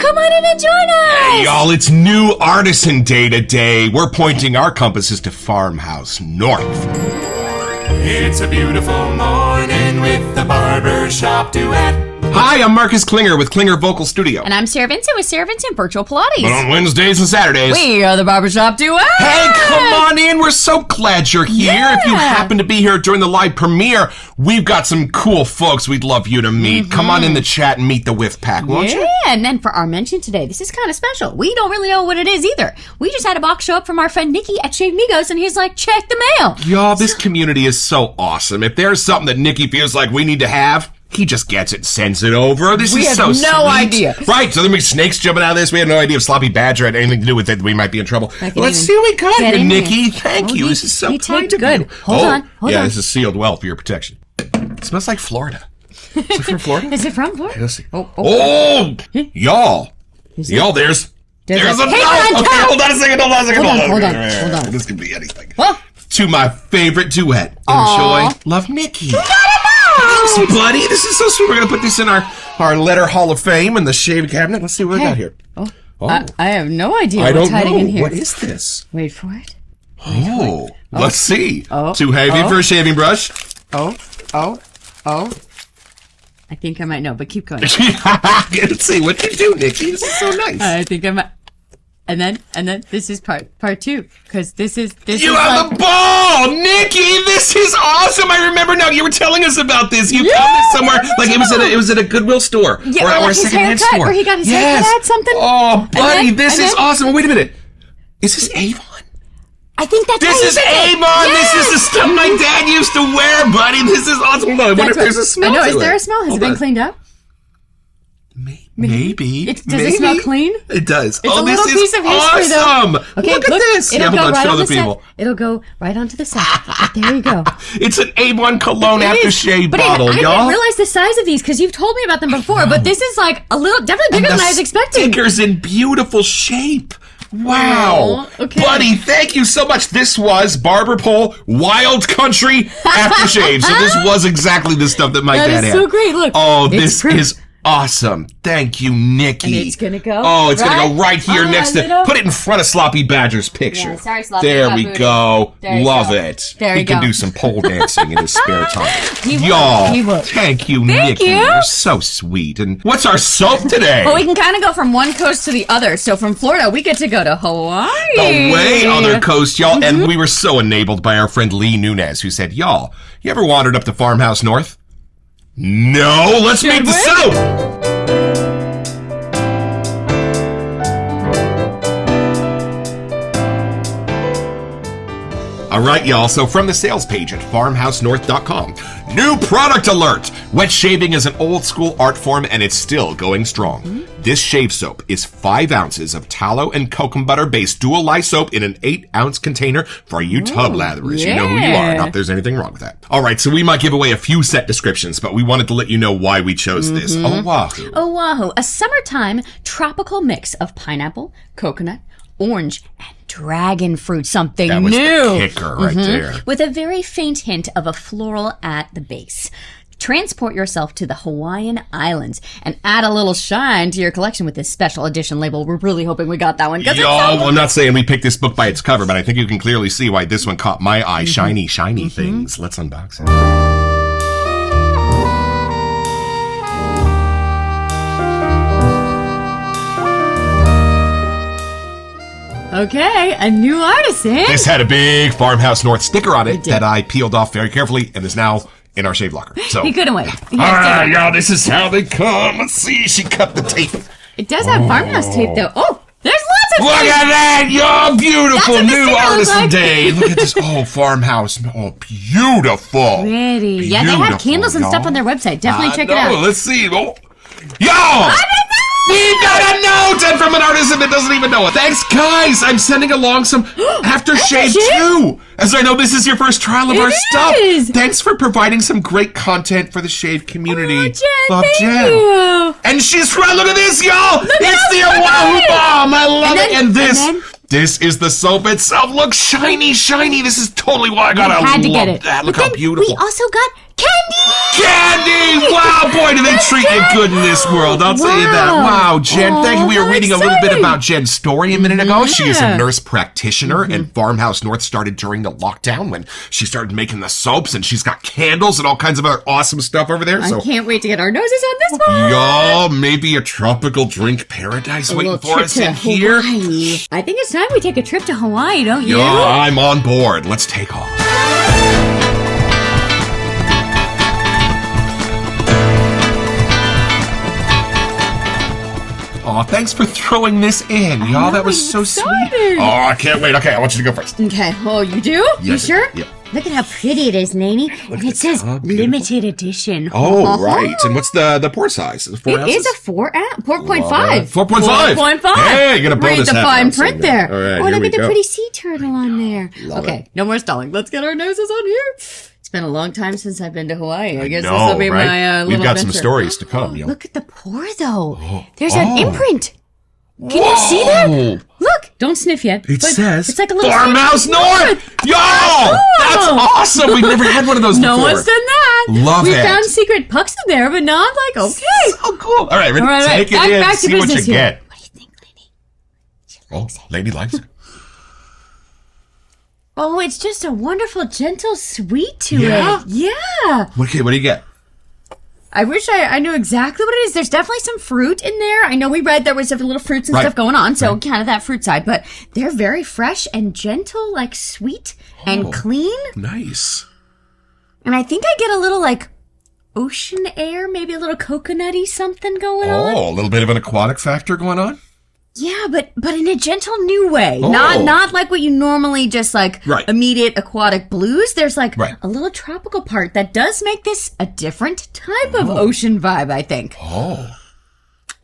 Come on in and join us. Hey, y'all, it's New Artisan Day today. We're pointing our compasses to Farmhouse North. It's a beautiful morning with the Barbershop Duet. Hi, I'm Marcus Klinger with Klinger Vocal Studio. And I'm Sarah Vincent with Sarah Vincent Virtual Pilates. But on Wednesdays and Saturdays... We are the Barbershop Duet. Hey, come on in. We're so glad you're here. Yeah. If you happen to be here during the live premiere, we've got some cool folks we'd love you to meet. Come on in the chat and meet the Whiff Pack, won't you? Yeah, and then for our mention today, this is kind of special. We don't really know what it is either. We just had a box show up from our friend Nikki at Shave Migos, and he's like, check the mail. Y'all, this community is so awesome. If there's something that Nikki feels like we need to have, he just gets it and sends it over. This is so sweet. We have no idea. Right, so there may be snakes jumping out of this. We have no idea if Sloppy Badger had anything to do with it. We might be in trouble. Let's see what we got here, Nikki. Thank you. This is so kind of you. Hold on. Yeah, this is sealed well for your protection. It smells like Florida. Is it from Florida? Is it from Florida? Okay, let's see. Y'all. Y'all, there's a note. Okay, hold on a second. Hold on. This could be anything. Well, to my favorite duet. Enjoy. Love, Nikki. Thanks, buddy. This is so sweet. We're going to put this in our letter hall of fame in the shave cabinet. Let's see what we got here. I have no idea what's hiding in here. What is this? Wait for it. Let's see. Too heavy for a shaving brush. I think I might know, but keep going. Let's see. What you do, Nikki? This is so nice. I think I might. And then this is part two, because this is you have the ball, Nikki. This is awesome. I remember now. You were telling us about this. You found this somewhere, like it was at a Goodwill store, or a secondhand store, where he got his haircut at something. Oh, buddy, this is awesome. Wait a minute. Is this Avon? I think that's this is Avon. Yes! This is the stuff my dad used to wear, buddy. This is awesome. Hold on. I wonder if there's a smell. I know. To Is there a smell? Has it been cleaned up? Maybe. Does it smell clean? It does. It's a little piece of history, awesome. Though. Okay, look at this. It'll go right on the side. It'll go right onto the side. There you go. It's an Avon cologne aftershave bottle, y'all. I didn't realize the size of these because you've told me about them before, but this is like a little, definitely bigger than I was expecting. Stickers in beautiful shape. Wow. Okay. Buddy, thank you so much. This was Barber Pole Wild Country Aftershave. So this was exactly the stuff that my dad had. That is so great. Look. Oh, this is awesome. Thank you, Nikki. And it's going to go it's going to go right here next to... Put it in front of Sloppy Badger's picture. Yeah, sorry, Sloppy. There we go. Love it. There he can do some pole dancing in his spare time. Y'all, thank you, Nikki. You're so sweet. And what's our soap today? Well, we can kind of go from one coast to the other. So from Florida, we get to go to Hawaii. The way other coast, y'all. And we were so enabled by our friend Lee Nunez, who said, y'all, you ever wandered up to Farmhouse North? No, let's make the soap! All right, y'all, so from the sales page at farmhousenorth.com, new product alert! Wet shaving is an old school art form and it's still going strong. This shave soap is 5 ounces of tallow and cocoa butter based dual lye soap in an 8-ounce container for you tub latherers. You know who you are, not if there's anything wrong with that. All right, so we might give away a few set descriptions, but we wanted to let you know why we chose this. Oahu. Oahu, a summertime tropical mix of pineapple, coconut, orange, and dragon fruit, something that was new. The kicker right there. With a very faint hint of a floral at the base. Transport yourself to the Hawaiian Islands and add a little shine to your collection with this special edition label. We're really hoping we got that one. I'm not saying we picked this book by its cover, but I think you can clearly see why this one caught my eye. Shiny things. Let's unbox it. Okay, a new artisan. This had a big Farmhouse North sticker on it that I peeled off very carefully and is now in our shave locker. So he couldn't wait. All right, y'all, this is how they come. Let's see. She cut the tape. It does have farmhouse tape, though. Oh, there's lots of Look tape. at that, y'all. Beautiful new artisan like. day. Look at this. Oh, farmhouse. Oh, beautiful. Pretty. Yeah, they have candles and stuff on their website. Definitely check it out. Let's see. Oh. Y'all. We got a note and from an artisan that doesn't even know it. Thanks, guys. I'm sending along some aftershave too. As I know this is your first trial of our stuff. Thanks for providing some great content for the shave community. Oh, Jen, Love thank you. And she's right. Look at this, y'all. It's the Oahu bomb. I love it. And this is the soap itself. Look, shiny. This is totally why I got to love get it. that. Look but how beautiful. We also got candy. Candy! Wow, boy, do they treat you good in this world. I'll tell you that. Wow, Jen, thank you. We were reading a little bit about Jen's story a minute ago. She is a nurse practitioner, and Farmhouse North started during the lockdown when she started making the soaps, and she's got candles and all kinds of other awesome stuff over there. I can't wait to get our noses on this one. Y'all, maybe a tropical drink paradise waiting for us in here. Hawaii. I think it's time we take a trip to Hawaii, don't you? Yeah, I'm on board. Let's take off. Aw, thanks for throwing this in, y'all. That was so sweet. Oh, I can't wait. Okay, I want you to go first. Okay. Oh, you do? Yes, you sure? Yep. Look at how pretty it is, Nanny. And it says limited edition. Oh, right. And what's the pour size? Is it 4 ounces? It is a 4.5. 4.5. 4.5. Hey, you're going to blow Read this the half fine ounce print in there. All right, oh, here look we at the go. pretty sea turtle on there. Love okay, it. no more stalling. Let's get our noses on here. It's been a long time since I've been to Hawaii. I guess this No, will be right? my little We've got some adventure. stories to come, yo. Look at the pour, though. There's an imprint. Can you see that? Look, don't sniff yet. It says it's like a little Farmhouse North. Yo, that's awesome. We've never had one of those No before. one's done that. Love we it. found secret pucks in there, but now I'm like, okay. So cool. All right, ready? All right, Take it back in. to See what you business here. get. What do you think, Lady? Oh, lady likes it. Oh, it's just a wonderful, gentle sweet to Yeah? it. Yeah. Okay, what do you get? I wish I knew exactly what it is. There's definitely some fruit in there. I know we read there was a little fruits and Right. stuff going on, so kind of that fruit side. But they're very fresh and gentle, like sweet and clean. Nice. And I think I get a little like ocean air, maybe a little coconutty something going on. Oh, a little bit of an aquatic factor going on? Yeah, but in a gentle new way. Oh. Not like what you normally just like Right. immediate aquatic blues. There's like Right. a little tropical part that does make this a different type of ocean vibe, I think. Oh.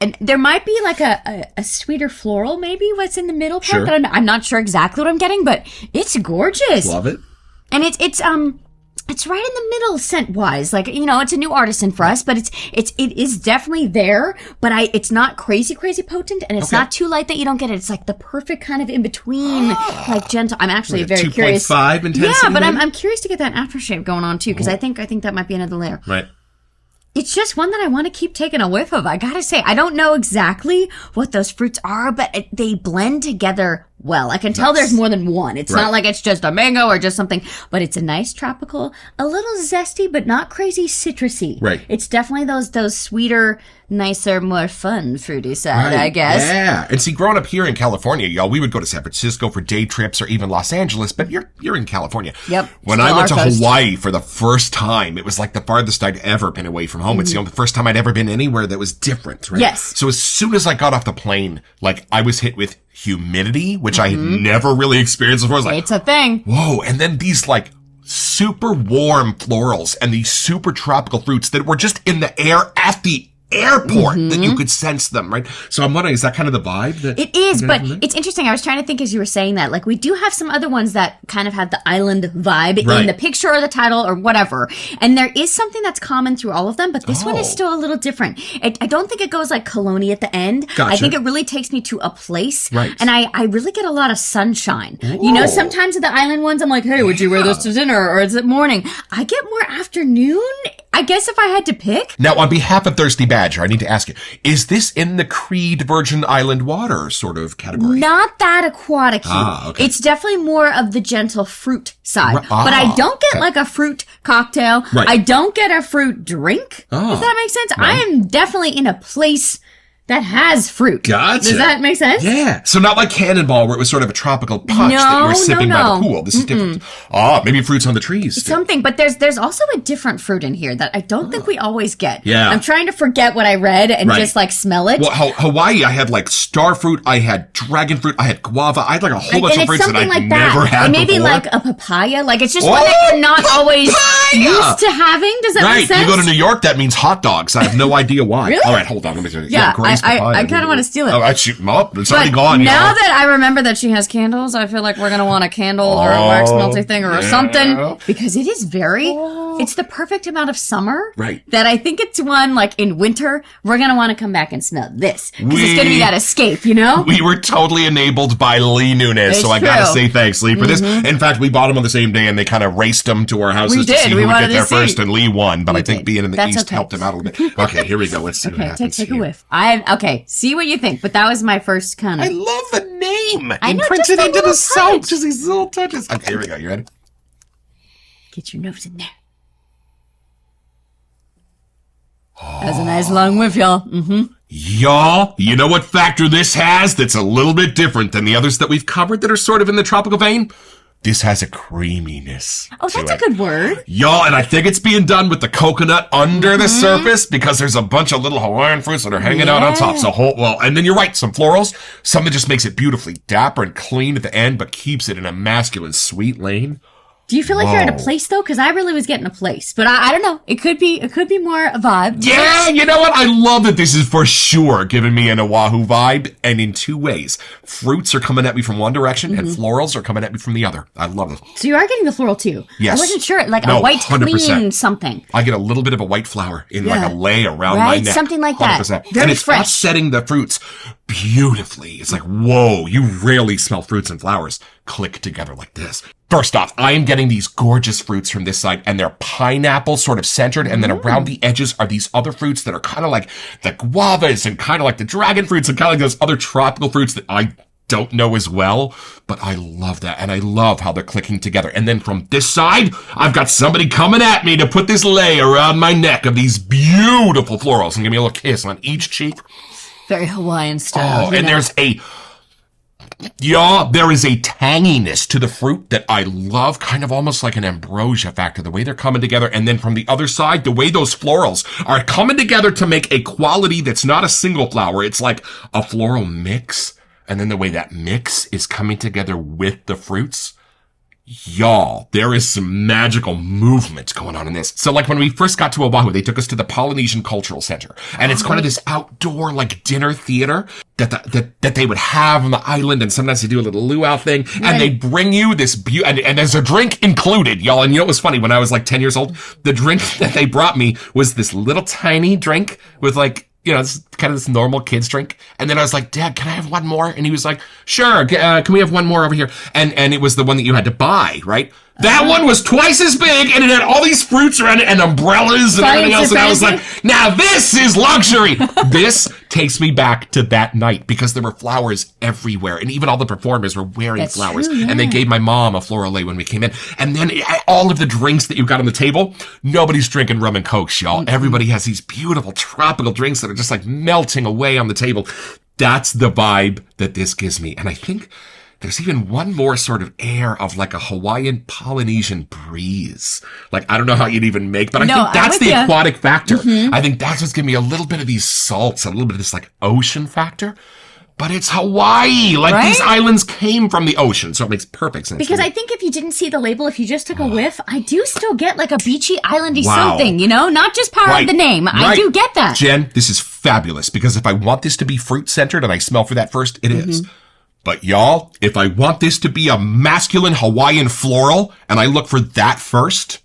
And there might be like a sweeter floral, maybe what's in the middle part Sure. that I'm not sure exactly what I'm getting, but it's gorgeous. Love it. And it's right in the middle scent wise. Like, you know, it's a new artisan for us, but it is definitely there, but it's not crazy potent, and it's not too light that you don't get it. It's like the perfect kind of in between, like gentle. I'm actually Like a very curious. 2.5 intensity. Yeah, but maybe? I'm curious to get that aftershave going on too, because I think that might be another layer. Right. It's just one that I want to keep taking a whiff of. I gotta say, I don't know exactly what those fruits are, but they blend together well. I can tell there's more than one. It's not like it's just a mango or just something, but it's a nice tropical, a little zesty, but not crazy citrusy. Right. It's definitely those sweeter, nicer, more fun fruity side, I guess. Yeah. And see, growing up here in California, y'all, we would go to San Francisco for day trips or even Los Angeles, but you're in California. Yep. When Still I went to our coast. Hawaii for the first time, it was like the farthest I'd ever been away from home. It's the first time I'd ever been anywhere that was different, right? Yes. So as soon as I got off the plane, like I was hit with humidity, which I had never really experienced before. I was like, It's a thing. whoa. And then these like super warm florals and these super tropical fruits that were just in the air at the airport that you could sense them, right? So I'm wondering, is that kind of the vibe? That It is, but it's interesting. I was trying to think as you were saying that, like we do have some other ones that kind of have the island vibe in Right. the picture or the title or whatever. And there is something that's common through all of them, but this one is still a little different. I don't think it goes like Colony at the end. Gotcha. I think it really takes me to a place. Right. And I really get a lot of sunshine. You know, sometimes the island ones, I'm like, hey, would you wear this to dinner or is it morning? I get more afternoon. I guess if I had to pick. Now, on behalf of Thirsty Badger, I need to ask you, is this in the Creed Virgin Island water sort of category? Not that aquatic. Okay. It's definitely more of the gentle fruit side. Right. But I don't get Okay. like a fruit cocktail. Right. I don't get a fruit drink. Oh. Does that make sense? I am definitely in a place that has fruit. Gotcha. Does that make sense? Yeah. So not like Cannonball where it was sort of a tropical punch that you were sipping by the pool. This is different. Maybe fruits on the trees. too. Something, but there's also a different fruit in here that I don't think we always get. Yeah. I'm trying to forget what I read and Right. just like smell it. Well, Hawaii, I had like star fruit, I had dragon fruit, I had guava, I had like a whole bunch and of it's fruits that something I'd like never that. had And maybe before. like a papaya. Like it's just one that you're not always used to having. Does that Right, make sense? you go to New York, that means hot dogs. I have no idea why. Really? All right, hold on. Let me tell you. Yeah, Grace I papaya. kinda wanna steal it. Oh, I shoot them up. It's already But gone. now you know? that I remember that she has candles, I feel like we're gonna want a candle or a wax melty thing or something because it is it's the perfect amount of summer. Right. That I think it's one like in winter we're gonna want to come back and smell this because it's gonna be We- that escape, you know. We were totally enabled by Lee Nunez, It's so I gotta true. say thanks, Lee, for this. In fact, we bought them on the same day, and they kind of raced them to our houses We to did. see We knew we'd wanted get there to see. first, and Lee won, but I think did. being in the That's East okay. helped him out a little bit. Okay, here we go. Let's see what Okay, happens take a here. whiff. Okay, see what you think. But that was my first kind I of. love the name. I know, Imprinted just that into the little soap. touch. Just these little touches. Okay, here we go. You ready? Get your nose in there. That's a nice long whiff, y'all. Mm-hmm. Y'all, you know what factor this has that's a little bit different than the others that we've covered that are sort of in the tropical vein? This has a creaminess. Oh, to that's a it. good word. Y'all, and I think it's being done with the coconut under the surface because there's a bunch of little Hawaiian fruits that are hanging out on top. So, and then you're right, some florals. Some that just makes it beautifully dapper and clean at the end, but keeps it in a masculine, sweet lane. Do you feel like you're at a Whoa. place though? Because I really was getting a place, but I don't know. It could be more a vibe. Yeah, you know what? I love that this is for sure giving me an Oahu vibe, and in two ways. Fruits are coming at me from one direction, and florals are coming at me from the other. I love it. So you are getting the floral too. Yes. I wasn't sure, like No, a white 100%. clean something. I get a little bit of a white flower in like a lay around my Right? neck. Something like that. 100%. Very and it's fresh. offsetting the fruits beautifully. It's like, whoa, you rarely smell fruits and flowers click together like this. First off, I am getting these gorgeous fruits from this side, and they're pineapple sort of centered, and then around the edges are these other fruits that are kind of like the guavas and kind of like the dragon fruits and kind of like those other tropical fruits that I don't know as well, but I love that, and I love how they're clicking together. And then from this side, I've got somebody coming at me to put this lay around my neck of these beautiful florals and give me a little kiss on each cheek. Very Hawaiian style. Oh, and there is a tanginess to the fruit that I love, kind of almost like an ambrosia factor, the way they're coming together. And then from the other side, the way those florals are coming together to make a quality that's not a single flower. It's like a floral mix. And then the way that mix is coming together with the fruits. Y'all, there is some magical movement going on in this. So like when we first got to Oahu, they took us to the Polynesian Cultural Center. And it's kind of this outdoor like dinner theater that they would have on the island. And sometimes they do a little luau thing. And they bring you this and there's a drink included, y'all. And you know what was funny? When I was like 10 years old, the drink that they brought me was this little tiny drink with like, you know, it's kind of this normal kid's drink. And then I was like, Dad, can I have one more? And he was like, sure. Can we have one more over here? And it was the one that you had to buy, right? That one was twice as big, and it had all these fruits around it and umbrellas and everything else. And I was like, now this is luxury. This takes me back to that night because there were flowers everywhere. And even all the performers were wearing flowers. True, yeah. And they gave my mom a floral lei when we came in. And then all of the drinks that you got on the table, nobody's drinking rum and cokes, y'all. Mm-hmm. Everybody has these beautiful tropical drinks that are just like melting away on the table. That's the vibe that this gives me. And I think there's even one more sort of air of like a Hawaiian Polynesian breeze. Like, I don't know how you'd even make, but I think that's the aquatic factor. Mm-hmm. I think that's what's giving me a little bit of these salts, a little bit of this like ocean factor. But it's Hawaii. Like these islands came from the ocean, so it makes perfect sense. Because I think if you didn't see the label, if you just took a whiff, I do still get like a beachy, islandy something, you know? Not just power of the name. I do get that. Jen, this is fabulous because if I want this to be fruit-centered and I smell for that first, it is. But y'all, if I want this to be a masculine Hawaiian floral and I look for that first,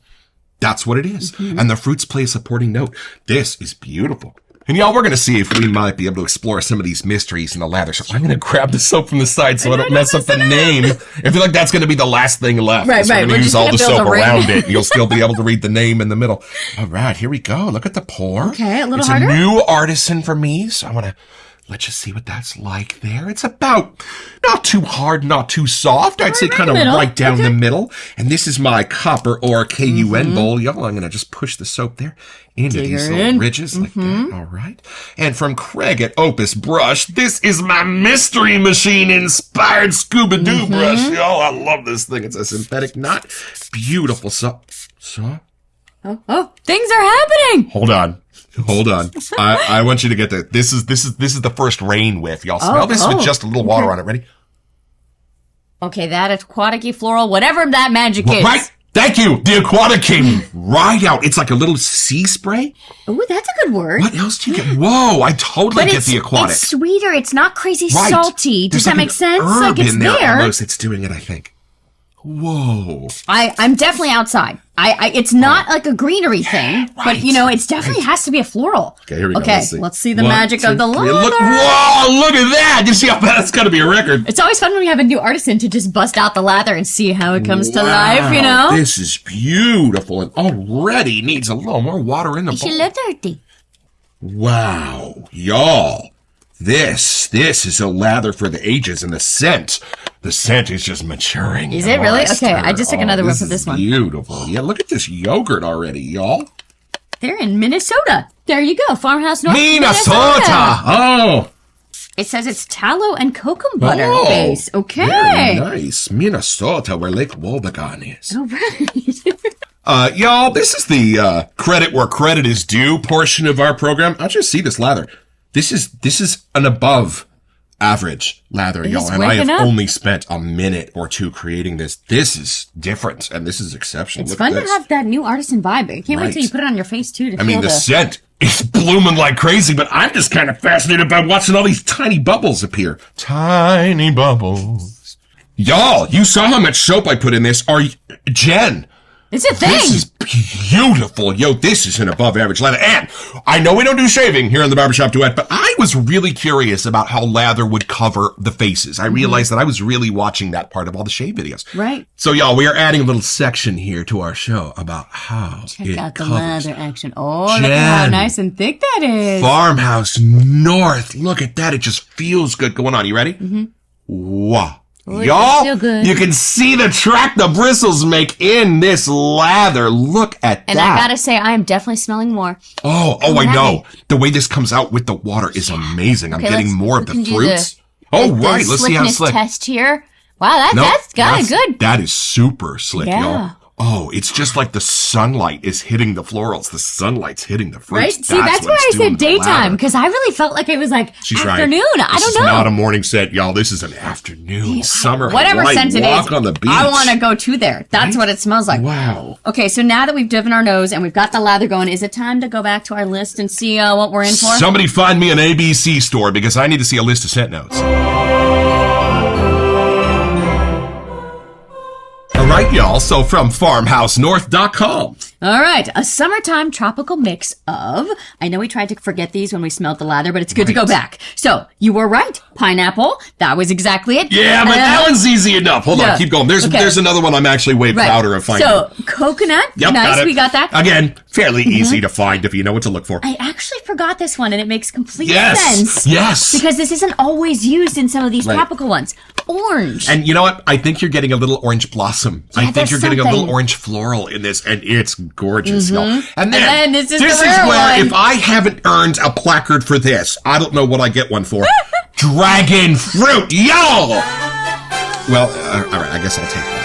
that's what it is. Mm-hmm. And the fruits play a supporting note. This is beautiful. And y'all, we're going to see if we might be able to explore some of these mysteries in the lather. So I'm going to grab the soap from the side so I don't mess up the name. I feel like that's going to be the last thing left. Right. We're going to use all the soap around it. And you'll still be able to read the name in the middle. All right, here we go. Look at the pour. Okay, a little harder. It's a new artisan for me, so I want to let you see what that's like there. It's about not too hard, not too soft. I'd say kind of right down the middle. And this is my copper ore KUN bowl. Y'all, I'm going to just push the soap there into these little ridges like that. All right. And from Craig at Opus Brush, this is my Mystery Machine inspired Scooby-Doo brush. Y'all, I love this thing. It's a synthetic knot. Beautiful soap. Oh, things are happening. Hold on. I want you to get that. This is the first rain whiff. Y'all smell this with just a little water on it. Ready? Okay, that aquatic floral, whatever that magic is. Right. Thank you. The aquatic came right out. It's like a little sea spray. Oh, that's a good word. What else do you get? Whoa, I totally get the aquatic. It's sweeter. It's not crazy salty. Does that make sense? Herb Like it's in there there. almost. It's doing it, I think. Whoa. I'm definitely outside. It's not like a greenery thing, but it's definitely has to be a floral. Okay, here we go. Okay, let's see the magic of the leather. Whoa, look at that. You see how that's got to be a record. It's always fun when we have a new artisan to just bust out the lather and see how it comes to life, This is beautiful and already needs a little more water in the bowl. It's a little dirty. Wow, y'all. This is a lather for the ages, and the scent is just maturing. Is it really? Okay, I just took another whiff of this one. Beautiful. Yeah, look at this yogurt already, y'all. They're in Minnesota. There you go, Farmhouse North. Minnesota. Oh. It says it's tallow and cocoa butter base. Okay. Very nice. Minnesota, where Lake Wobegon is. All right. Y'all, this is the credit where credit is due portion of our program. I just see this lather. This is an above average lather, y'all, and I have only spent a minute or two creating this. This is different, and this is exceptional. It's fun to have that new artisan vibe. I can't wait till you put it on your face, too. I mean, the scent is blooming like crazy, but I'm just kind of fascinated by watching all these tiny bubbles appear. Tiny bubbles. Y'all, you saw how much soap I put in this. Jen. It's a thing. This is beautiful. Yo, this is an above average lather. And I know we don't do shaving here on the Barbershop Duet, but I was really curious about how lather would cover the faces. I realized that I was really watching that part of all the shave videos. Right. So, y'all, we are adding a little section here to our show about how Check out the lather action. Oh, look at how nice and thick that is. Farmhouse North. Look at that. It just feels good going on. You ready? Mm-hmm. Wow. Oh, y'all, you can see the track the bristles make in this lather. Look at that. And I gotta say, I am definitely smelling more. Oh, I know. The way this comes out with the water is amazing. I'm getting more of the fruits. Let's see how slick. Test here. Wow, that's got it good. That is super slick, y'all. Oh, it's just like the sunlight is hitting the florals. The sunlight's hitting the fruits. Right? See, that's why I said daytime, because I really felt like it was like afternoon. Right. I don't know. This is not a morning scent, y'all. This is an afternoon, summer, whatever scent it walk is, on the beach. I want to go to there. That's what it smells like. Wow. Okay, so now that we've dipped our nose and we've got the lather going, is it time to go back to our list and see what we're in for? Somebody find me an ABC store because I need to see a list of scent notes. All right, y'all. So from farmhousenorth.com. All right, a summertime tropical mix of, I know we tried to forget these when we smelled the lather, but it's good to go back. So, you were right. Pineapple, that was exactly it. Yeah, but that one's easy enough. Hold on, keep going. There's another one I'm actually way prouder of finding. So, coconut, nice, we got that. Again, fairly easy to find if you know what to look for. I actually forgot this one, and it makes complete sense. Yes. Because this isn't always used in some of these tropical ones. Orange. And you know what? I think you're getting a little orange blossom. Yeah, I think you're getting a little orange floral in this, and it's gorgeous, y'all. And then this is where, one. if I haven't earned a placard for this, I don't know what I get one for. Dragon fruit, y'all! Well, all right, I guess I'll take that.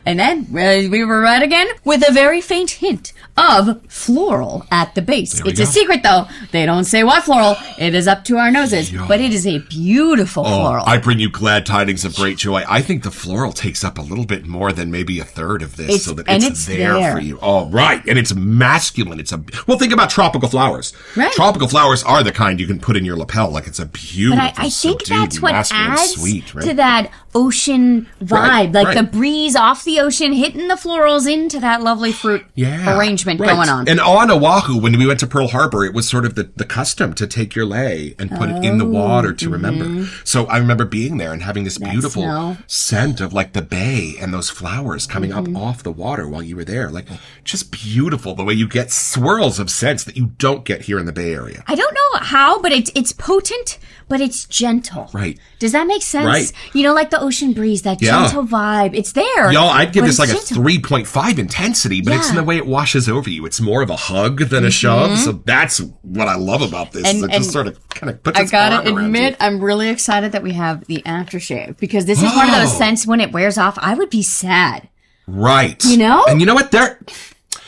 And then we were right again with a very faint hint of floral at the base. It's a secret, though. They don't say what floral. It is up to our noses, but it is a beautiful floral. I bring you glad tidings of great joy. I think the floral takes up a little bit more than maybe a third of this, so that it's there for you. Oh, right. And it's masculine. Well, think about tropical flowers. Right. Tropical flowers are the kind you can put in your lapel. Like, it's a beautiful, but I think that's what adds sweet, to that ocean vibe. The breeze off the ocean hitting the florals into that lovely fruit arrangement going on. And on Oahu, when we went to Pearl Harbor, it was sort of the custom to take your lei and put it in the water to remember. So I remember being there and having this beautiful scent of like the bay and those flowers coming up off the water while you were there. Like, just beautiful the way you get swirls of scents that you don't get here in the Bay Area. I don't know how, but it's potent, but it's gentle. Right. Does that make sense? Right. You know, like the ocean breeze, that gentle vibe. It's there. Y'all, I'd give this like a 3.5 intensity, but it's in the way it washes over you. It's more of a hug than a shove. So that's what I love about this. It just sort of kind of puts its arm around you. I gotta admit, I'm really excited that we have the aftershave, because this is one of those scents when it wears off, I would be sad. Right. You know? And you know what?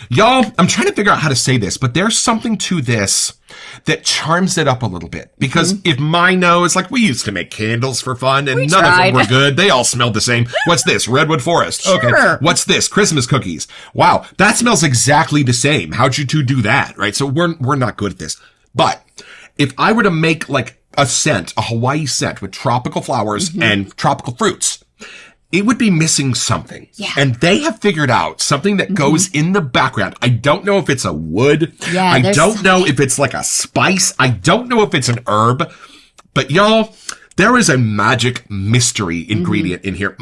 Y'all, I'm trying to figure out how to say this, but there's something to this that charms it up a little bit. Because if my nose, like, we used to make candles for fun, and none of them were good. They all smelled the same. What's this? Redwood Forest. Sure. Okay. What's this? Christmas cookies. Wow. That smells exactly the same. How'd you two do that? Right? So we're not good at this. But if I were to make like a scent, a Hawaii scent with tropical flowers and tropical fruits, it would be missing something. Yeah. And they have figured out something that goes in the background. I don't know if it's a wood. Yeah, I don't know if it's like a spice. I don't know if it's an herb. But y'all, there is a magic mystery ingredient in here.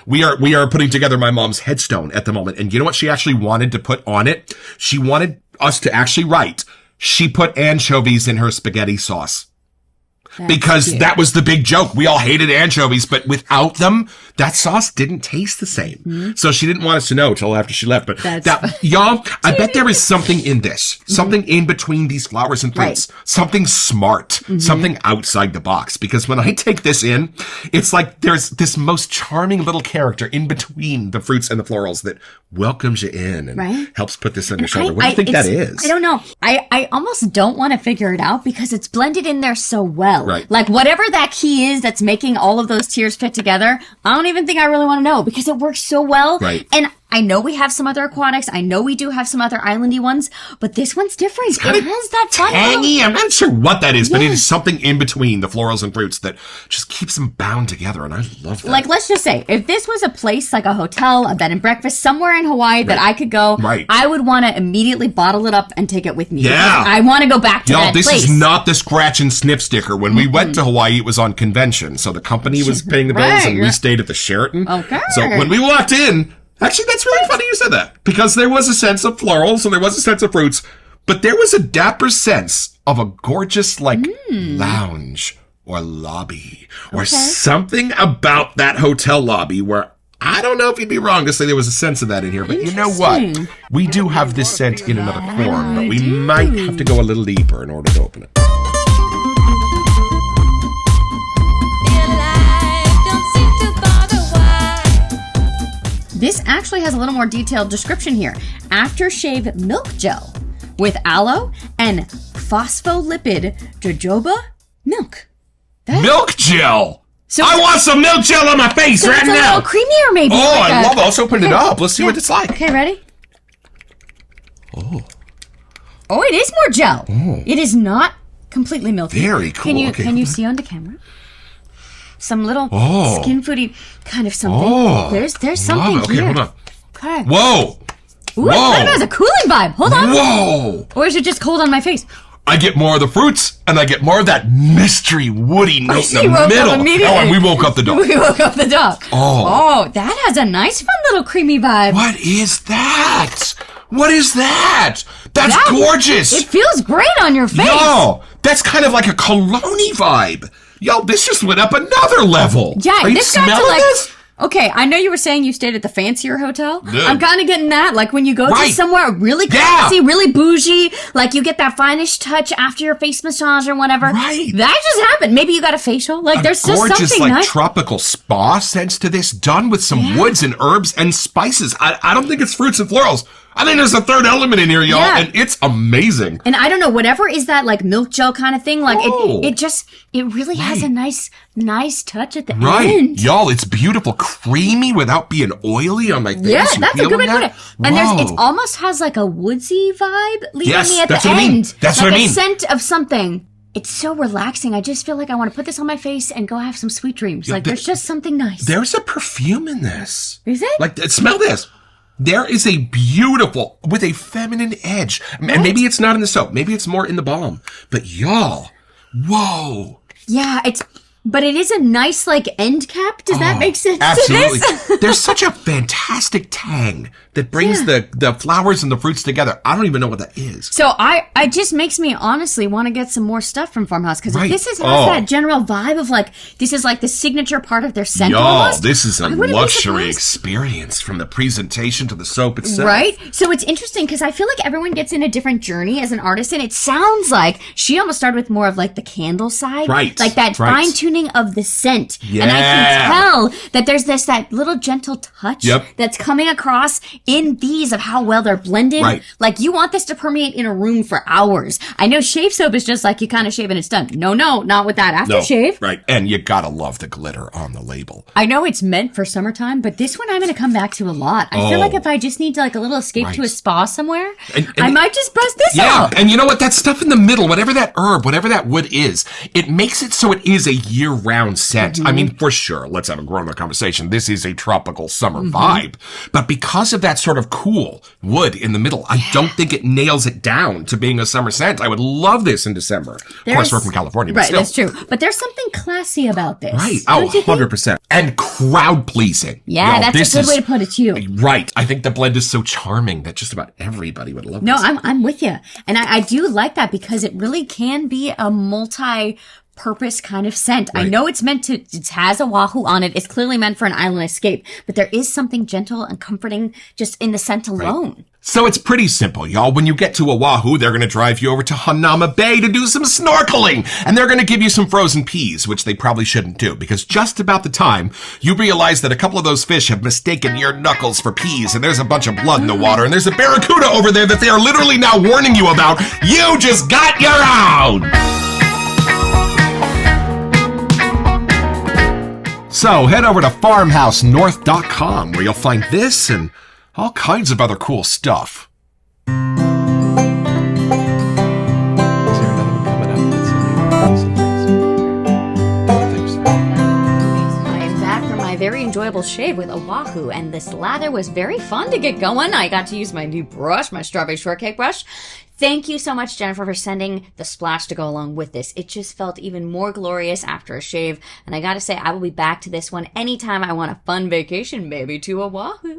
We are putting together my mom's headstone at the moment. And you know what she actually wanted to put on it? She wanted us to actually write, she put anchovies in her spaghetti sauce. Because cute. That was the big joke. We all hated anchovies, but without them, that sauce didn't taste the same. So she didn't want us to know until after she left. But y'all, I bet there is something in this, something in between these flowers and fruits, something smart, something outside the box. Because when I take this in, it's like there's this most charming little character in between the fruits and the florals that welcomes you in and helps put this on your shoulder. What do you think that is? I don't know. I almost don't want to figure it out because it's blended in there so well. Right. Like whatever that key is that's making all of those tiers fit together, I don't even think I really want to know because it works so well. Right. And I know we have some other aquatics. I know we do have some other islandy ones, but this one's different. It has that fun tangy. I'm not sure what that is, but it is something in between the florals and fruits that just keeps them bound together, and I love that. Like, let's just say, if this was a place like a hotel, a bed and breakfast, somewhere in Hawaii that I could go, I would want to immediately bottle it up and take it with me. Yeah. I want to go back to that place. This is not the scratch and sniff sticker. When we went to Hawaii, it was on convention, so the company was paying the bills, and we stayed at the Sheraton. Okay. So when we walked in, actually, that's really funny you said that, because there was a sense of florals and there was a sense of fruits, but there was a dapper sense of a gorgeous, lounge or lobby or something about that hotel lobby where I don't know if you'd be wrong to say there was a sense of that in here, but you know what? We do have this scent in another form, but we might have to go a little deeper in order to open it. This actually has a little more detailed description here. Aftershave milk gel with aloe and phospholipid jojoba milk. Milk gel! So I want some milk gel on my face right now! It's a little creamier maybe. Oh, like I love it. Let's open it up. Let's see what it's like. Okay, ready? Oh, it is more gel. Oh. It is not completely milky. Very cool. Can you see onto camera? Some little skin foody kind of something. Oh, there's something here. Okay, hold on. Okay. Whoa. Ooh, it kind of has a cooling vibe. Hold on. Whoa. Or is it just cold on my face? I get more of the fruits, and I get more of that mystery woody note in the middle. And we woke up the dog. We woke up the dog. Oh, that has a nice, fun little creamy vibe. What is that? What is that? That's gorgeous. It feels great on your face. Yo, that's kind of like a cologne-y vibe. Yo, this just went up another level. Yeah, are you this got smelling to this? Okay, I know you were saying you stayed at the fancier hotel. Yeah. I'm kind of getting that. Like when you go to somewhere really classy, really bougie, like you get that finish touch after your face massage or whatever. Right. That just happened. Maybe you got a facial. Like there's just gorgeous, something nice. Tropical spa sense to this, done with some woods and herbs and spices. I don't think it's fruits and florals. I think there's a third element in here, y'all, and it's amazing. And I don't know, whatever is that like milk gel kind of thing, like it really has a nice touch at the end. Y'all, it's beautiful, creamy without being oily on my face. Yeah, that's a good way to put it. And it almost has like a woodsy vibe leaving me at the end. That's what I mean. A scent of something. It's so relaxing. I just feel like I want to put this on my face and go have some sweet dreams. Like there's just something nice. There's a perfume in this. Is it? Like, smell this. There is a beautiful, with a feminine edge. And maybe it's not in the soap. Maybe it's more in the balm. But y'all, whoa. Yeah, but it is a nice, like, end cap. Does that make sense absolutely. to this? There's such a fantastic tang that brings the flowers and the fruits together. I don't even know what that is. So it just makes me honestly want to get some more stuff from Farmhouse. Because if this has that general vibe of like, this is like the signature part of their scent almost. This is a luxury experience from the presentation to the soap itself. Right? So it's interesting because I feel like everyone gets in a different journey as an artist. And it sounds like she almost started with more of like the candle side. Right. Like that fine-tuning of the scent. Yeah. And I can tell that there's that little gentle touch that's coming across in these of how well they're blended. Right. Like, you want this to permeate in a room for hours. I know shave soap is just like you kind of shave and it's done. No, not with that aftershave. Right. And you gotta love the glitter on the label. I know it's meant for summertime, but this one I'm going to come back to a lot. I feel like if I just need to, like, a little escape to a spa somewhere, I might just bust this out. And you know what? That stuff in the middle, whatever that herb, whatever that wood is, it makes it so it is a year-round scent. I mean, for sure, let's have a grown-up conversation. This is a tropical summer vibe. But because of that sort of cool wood in the middle, I don't think it nails it down to being a summer scent. I would love this in December. Of course, we're from California, but still. That's true. But there's something classy about this. Right. Oh, 100%. And crowd-pleasing. Yeah, that's a good way to put it, too. Right. I think the blend is so charming that just about everybody would love this. No, I'm with you. And I do like that because it really can be a multi-purpose kind of scent. Right. I know it's meant to, it has a wahoo on it. It's clearly meant for an island escape, but there is something gentle and comforting just in the scent alone. Right. So it's pretty simple, y'all. When you get to Oahu, they're going to drive you over to Hanauma Bay to do some snorkeling. And they're going to give you some frozen peas, which they probably shouldn't do, because just about the time you realize that a couple of those fish have mistaken your knuckles for peas, and there's a bunch of blood in the water, and there's a barracuda over there that they are literally now warning you about, you just got your own! So head over to farmhousenorth.com where you'll find this and all kinds of other cool stuff. Is there another one coming up that's in I am back from my very enjoyable shave with Oahu, and this lather was very fun to get going. I got to use my new brush, my strawberry shortcake brush. Thank you so much, Jennifer, for sending the splash to go along with this. It just felt even more glorious after a shave, and I gotta say, I will be back to this one anytime I want a fun vacation, baby, to Oahu.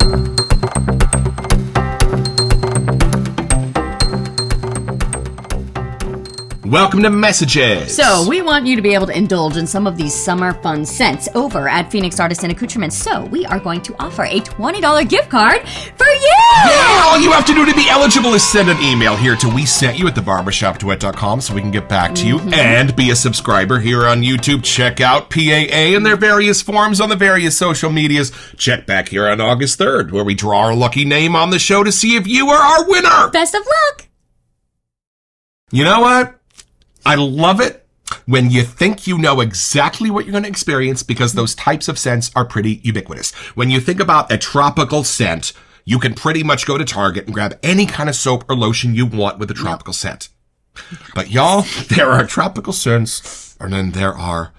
Welcome to Messages. So, we want you to be able to indulge in some of these summer fun scents over at Phoenix Artisan Accoutrements. So, we are going to offer a $20 gift card for you! Yeah, all you have to do to be eligible is send an email here to WeSentYou@theBarbershopDuet.com so we can get back to you, and be a subscriber here on YouTube. Check out PAA and their various forms on the various social medias. Check back here on August 3rd, where we draw our lucky name on the show to see if you are our winner! Best of luck! You know what? I love it when you think you know exactly what you're going to experience, because those types of scents are pretty ubiquitous. When you think about a tropical scent, you can pretty much go to Target and grab any kind of soap or lotion you want with a tropical scent. But y'all, there are tropical scents, and then there are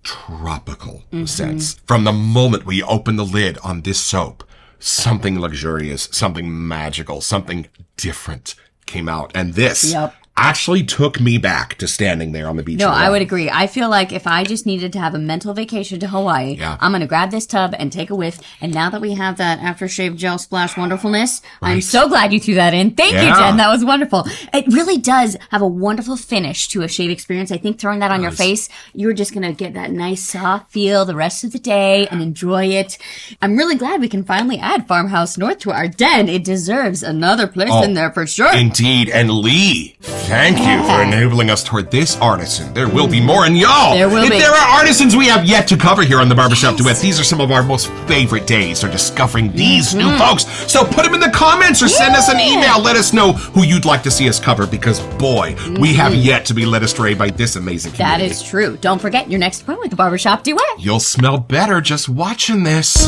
tropical scents. From the moment we open the lid on this soap, something luxurious, something magical, something different came out. And this actually took me back to standing there on the beach. No, I would agree. I feel like if I just needed to have a mental vacation to Hawaii, I'm going to grab this tub and take a whiff. And now that we have that aftershave gel splash wonderfulness, I'm so glad you threw that in. Thank you, Jen. That was wonderful. It really does have a wonderful finish to a shave experience. I think throwing that on your face, you're just going to get that nice soft feel the rest of the day and enjoy it. I'm really glad we can finally add Farmhouse North to our den. It deserves another place in there for sure. Indeed. And Lee, thank you for enabling us toward this artisan. There will be more, and y'all, there will be. There are artisans we have yet to cover here on the Barbershop Duet. These are some of our most favorite days for discovering these new folks. So put them in the comments or send us an email. Let us know who you'd like to see us cover, because boy, we have yet to be led astray by this amazing community. That is true. Don't forget your next appointment with the Barbershop Duet. You'll smell better just watching this.